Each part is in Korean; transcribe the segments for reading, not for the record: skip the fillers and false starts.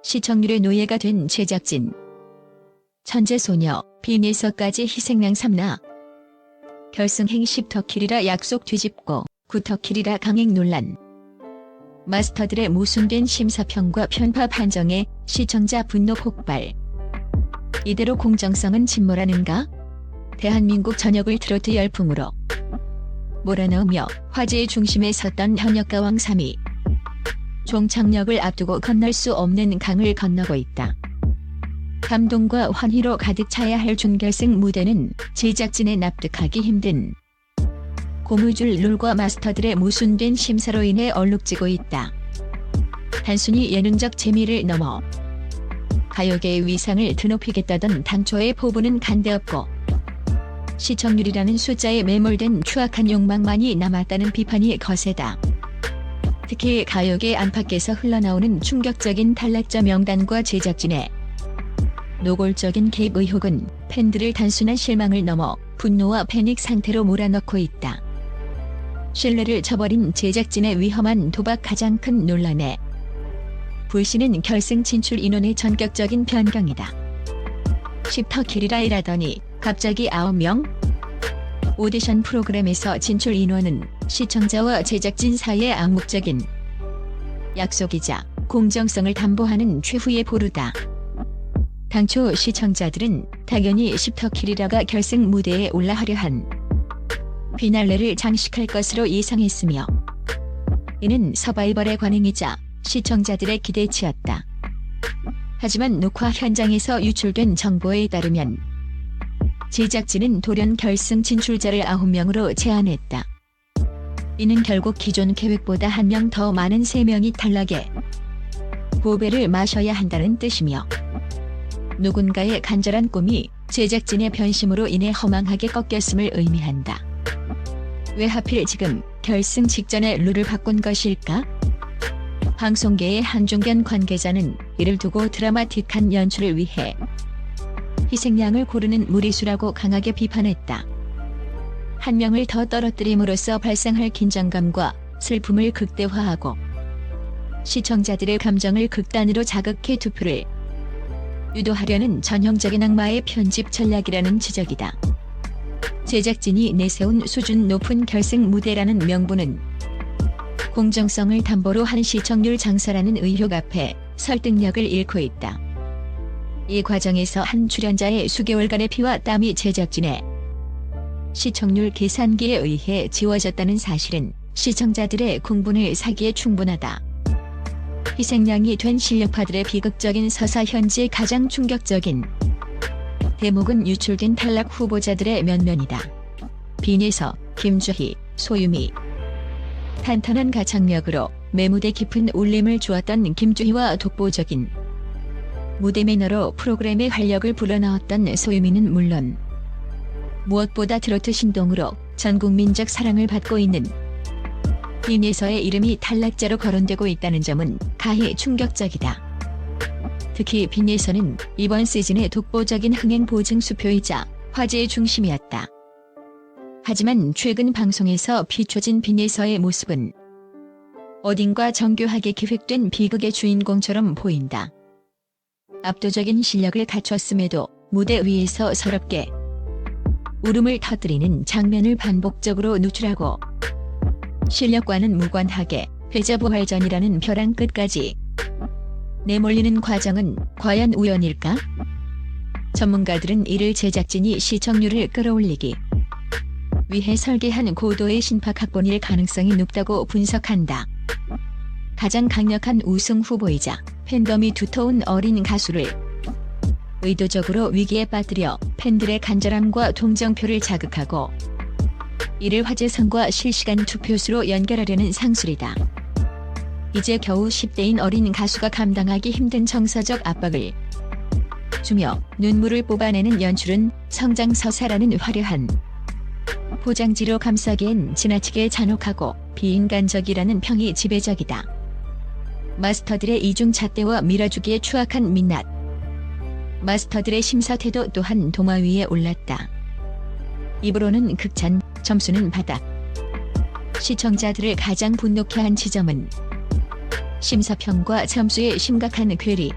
시청률의 노예가 된 제작진. 천재소녀 빈에서까지 희생양 삼나. 결승행 10터킬이라 약속 뒤집고 9터킬이라 강행 논란. 마스터들의 모순된 심사평과 편파 판정에 시청자 분노 폭발. 이대로 공정성은 침몰하는가? 대한민국 전역을 트로트 열풍으로 몰아넣으며 화제의 중심에 섰던 현역가왕 3위. 종착역을 앞두고 건널 수 없는 강을 건너고 있다. 감동과 환희로 가득 차야 할 준결승 무대는 제작진에 납득하기 힘든 고무줄 룰과 마스터들의 모순된 심사로 인해 얼룩지고 있다. 단순히 예능적 재미를 넘어 가요계의 위상을 드높이겠다던 당초의 포부는 간데없고 시청률이라는 숫자에 매몰된 추악한 욕망만이 남았다는 비판이 거세다. 특히 가요계 안팎에서 흘러나오는 충격적인 탈락자 명단과 제작진의 노골적인 개입 의혹은 팬들을 단순한 실망을 넘어 분노와 패닉 상태로 몰아넣고 있다. 신뢰를 저버린 제작진의 위험한 도박 가장 큰 논란에 불씨는 결승 진출 인원의 전격적인 변경이다. 10터킬이라 일하더니 갑자기 9명? 오디션 프로그램에서 진출 인원은 시청자와 제작진 사이의 암묵적인 약속이자 공정성을 담보하는 최후의 보루다. 당초 시청자들은 당연히 10터킬이라가 결승 무대에 올라하려 한 피날레를 장식할 것으로 예상했으며 이는 서바이벌의 관행이자 시청자들의 기대치였다. 하지만 녹화 현장에서 유출된 정보에 따르면 제작진은 돌연 결승 진출자를 9명으로 제한했다. 이는 결국 기존 계획보다 1명 더 많은 3명이 탈락해 보배를 마셔야 한다는 뜻이며 누군가의 간절한 꿈이 제작진의 변심으로 인해 허망하게 꺾였음을 의미한다. 왜 하필 지금 결승 직전에 룰을 바꾼 것일까? 방송계의 한중견 관계자는 이를 두고 드라마틱한 연출을 위해 희생양을 고르는 무리수라고 강하게 비판했다. 1명을 더 떨어뜨림으로써 발생할 긴장감과 슬픔을 극대화하고 시청자들의 감정을 극단으로 자극해 투표를 유도하려는 전형적인 악마의 편집 전략이라는 지적이다. 제작진이 내세운 수준 높은 결승 무대라는 명분은 공정성을 담보로 한 시청률 장사라는 의혹 앞에 설득력을 잃고 있다. 이 과정에서 한 출연자의 수개월간의 피와 땀이 제작진의 시청률 계산기에 의해 지워졌다는 사실은 시청자들의 공분을 사기에 충분하다. 희생양이 된 실력파들의 비극적인 서사. 현재 가장 충격적인 대목은 유출된 탈락 후보자들의 면면이다. 빈에서 김주희, 소유미. 탄탄한 가창력으로 매무대 깊은 울림을 주었던 김주희와 독보적인 무대 매너로 프로그램의 활력을 불어넣었던 소유미는 물론 무엇보다 트로트 신동으로 전국민적 사랑을 받고 있는 빈에서의 이름이 탈락자로 거론되고 있다는 점은 가히 충격적이다. 특히 빈에서는 이번 시즌의 독보적인 흥행 보증 수표이자 화제의 중심이었다. 하지만 최근 방송에서 비춰진 빈에서의 모습은 어딘가 정교하게 기획된 비극의 주인공처럼 보인다. 압도적인 실력을 갖췄음에도 무대 위에서 서럽게 울음을 터뜨리는 장면을 반복적으로 노출하고 실력과는 무관하게 패자부활전이라는 벼랑 끝까지 내몰리는 과정은 과연 우연일까? 전문가들은 이를 제작진이 시청률을 끌어올리기 위해 설계한 고도의 신박학본일 가능성이 높다고 분석한다. 가장 강력한 우승 후보이자 팬덤이 두터운 어린 가수를 의도적으로 위기에 빠뜨려 팬들의 간절함과 동정표를 자극하고 이를 화제성과 실시간 투표수로 연결하려는 상술이다. 이제 겨우 10대인 어린 가수가 감당하기 힘든 정서적 압박을 주며 눈물을 뽑아내는 연출은 성장서사라는 화려한 포장지로 감싸기엔 지나치게 잔혹하고 비인간적이라는 평이 지배적이다. 마스터들의 이중잣대와 밀어주기에 추악한 민낯. 마스터들의 심사 태도 또한 도마 위에 올랐다. 입으로는 극찬, 점수는 바닥. 시청자들을 가장 분노케 한 지점은 심사평과 점수의 심각한 괴리.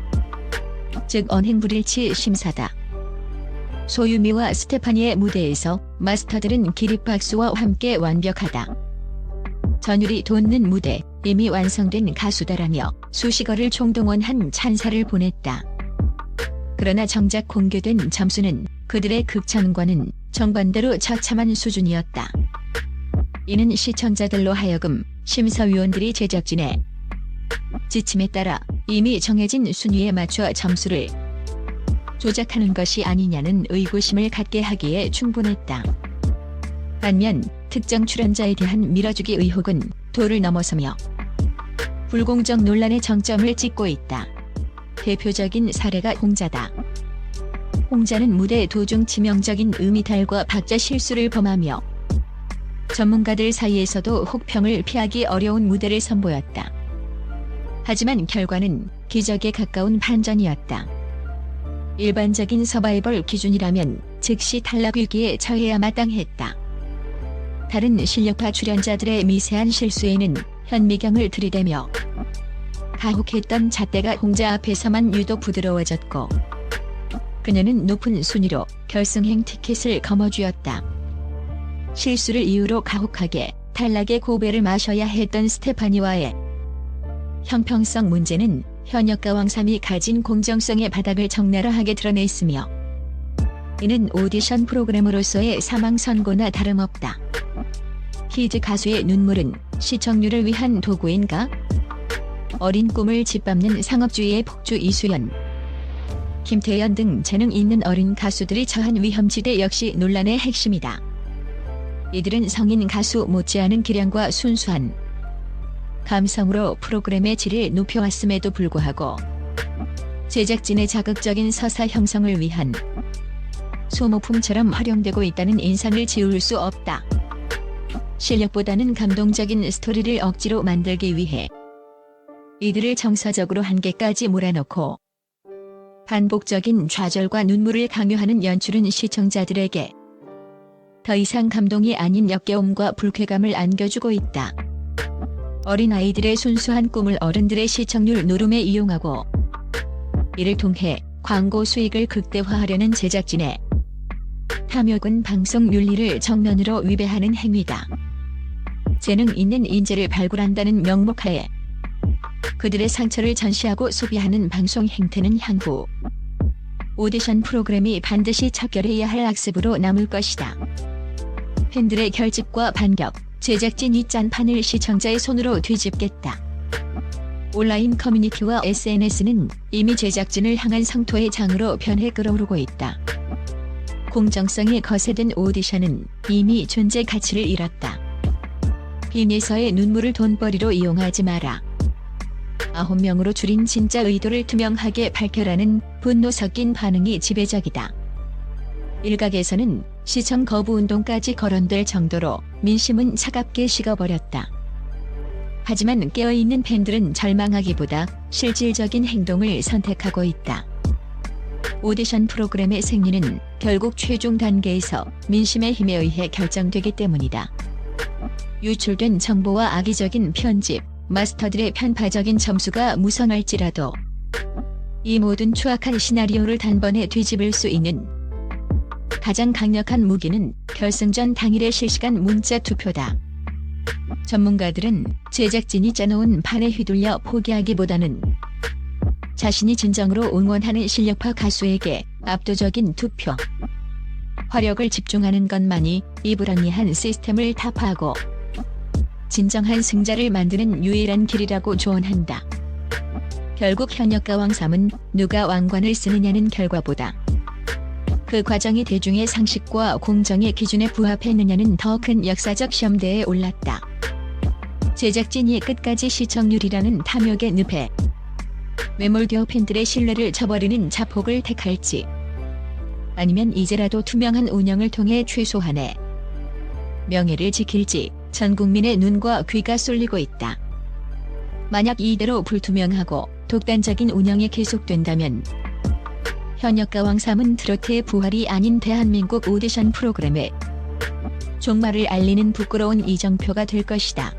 즉 언행불일치 심사다. 소유미와 스테파니의 무대에서 마스터들은 기립박수와 함께 완벽하다. 전율이 돋는 무대, 이미 완성된 가수다라며 수식어를 총동원한 찬사를 보냈다. 그러나 정작 공개된 점수는 그들의 극찬과는 정반대로 처참한 수준이었다. 이는 시청자들로 하여금 심사위원들이 제작진의 지침에 따라 이미 정해진 순위에 맞춰 점수를 조작하는 것이 아니냐는 의구심을 갖게 하기에 충분했다. 반면 특정 출연자에 대한 밀어주기 의혹은 도를 넘어서며 불공정 논란의 정점을 찍고 있다. 대표적인 사례가 홍자다. 홍자는 무대 도중 치명적인 음이탈과 박자 실수를 범하며 전문가들 사이에서도 혹평을 피하기 어려운 무대를 선보였다. 하지만 결과는 기적에 가까운 반전이었다. 일반적인 서바이벌 기준이라면 즉시 탈락 위기에 처해야 마땅했다. 다른 실력파 출연자들의 미세한 실수에는 현미경을 들이대며 가혹했던 잣대가 홍자 앞에서만 유독 부드러워졌고 그녀는 높은 순위로 결승행 티켓을 거머쥐었다. 실수를 이유로 가혹하게 탈락의 고배를 마셔야 했던 스테파니와의 형평성 문제는 현역가 왕삼이 가진 공정성의 바닥을 적나라하게 드러냈으며 이는 오디션 프로그램으로서의 사망 선고나 다름없다. 키즈 가수의 눈물은 시청률을 위한 도구인가? 어린 꿈을 짓밟는 상업주의의 폭주 이수연, 김태연 등 재능 있는 어린 가수들이 처한 위험지대 역시 논란의 핵심이다. 이들은 성인 가수 못지않은 기량과 순수한 감성으로 프로그램의 질을 높여왔음에도 불구하고 제작진의 자극적인 서사 형성을 위한 소모품처럼 활용되고 있다는 인상을 지울 수 없다. 실력보다는 감동적인 스토리를 억지로 만들기 위해 이들을 정서적으로 한계까지 몰아넣고 반복적인 좌절과 눈물을 강요하는 연출은 시청자들에게 더 이상 감동이 아닌 역겨움과 불쾌감을 안겨주고 있다. 어린아이들의 순수한 꿈을 어른들의 시청률 노름에 이용하고 이를 통해 광고 수익을 극대화하려는 제작진의 탐욕은 방송 윤리를 정면으로 위배하는 행위다. 재능 있는 인재를 발굴한다는 명목하에 그들의 상처를 전시하고 소비하는 방송 행태는 향후 오디션 프로그램이 반드시 척결해야 할 악습으로 남을 것이다. 팬들의 결집과 반격, 제작진이 짠 판을 시청자의 손으로 뒤집겠다. 온라인 커뮤니티와 SNS는 이미 제작진을 향한 성토의 장으로 변해 끓어오르고 있다. 공정성이 거세된 오디션은 이미 존재 가치를 잃었다. 빈에서의 눈물을 돈벌이로 이용하지 마라. 9명으로 줄인 진짜 의도를 투명하게 밝혀라는 분노 섞인 반응이 지배적이다. 일각에서는 시청 거부 운동까지 거론될 정도로 민심은 차갑게 식어버렸다. 하지만 깨어있는 팬들은 절망하기보다 실질적인 행동을 선택하고 있다. 오디션 프로그램의 승리는 결국 최종 단계에서 민심의 힘에 의해 결정되기 때문이다. 유출된 정보와 악의적인 편집, 마스터들의 편파적인 점수가 무성할지라도 이 모든 추악한 시나리오를 단번에 뒤집을 수 있는 가장 강력한 무기는 결승전 당일의 실시간 문자 투표다. 전문가들은 제작진이 짜놓은 판에 휘둘려 포기하기보다는 자신이 진정으로 응원하는 실력파 가수에게 압도적인 투표 화력을 집중하는 것만이 이 불합리한 시스템을 타파하고 진정한 승자를 만드는 유일한 길이라고 조언한다. 결국 현역가 왕삼은 누가 왕관을 쓰느냐는 결과보다 그 과정이 대중의 상식과 공정의 기준에 부합했느냐는 더 큰 역사적 시험대에 올랐다. 제작진이 끝까지 시청률이라는 탐욕의 늪에 매몰되어 팬들의 신뢰를 저버리는 자폭을 택할지 아니면 이제라도 투명한 운영을 통해 최소한의 명예를 지킬지 전 국민의 눈과 귀가 쏠리고 있다. 만약 이대로 불투명하고 독단적인 운영이 계속된다면 현역가 왕삼은 트로트의 부활이 아닌 대한민국 오디션 프로그램의 종말을 알리는 부끄러운 이정표가 될 것이다.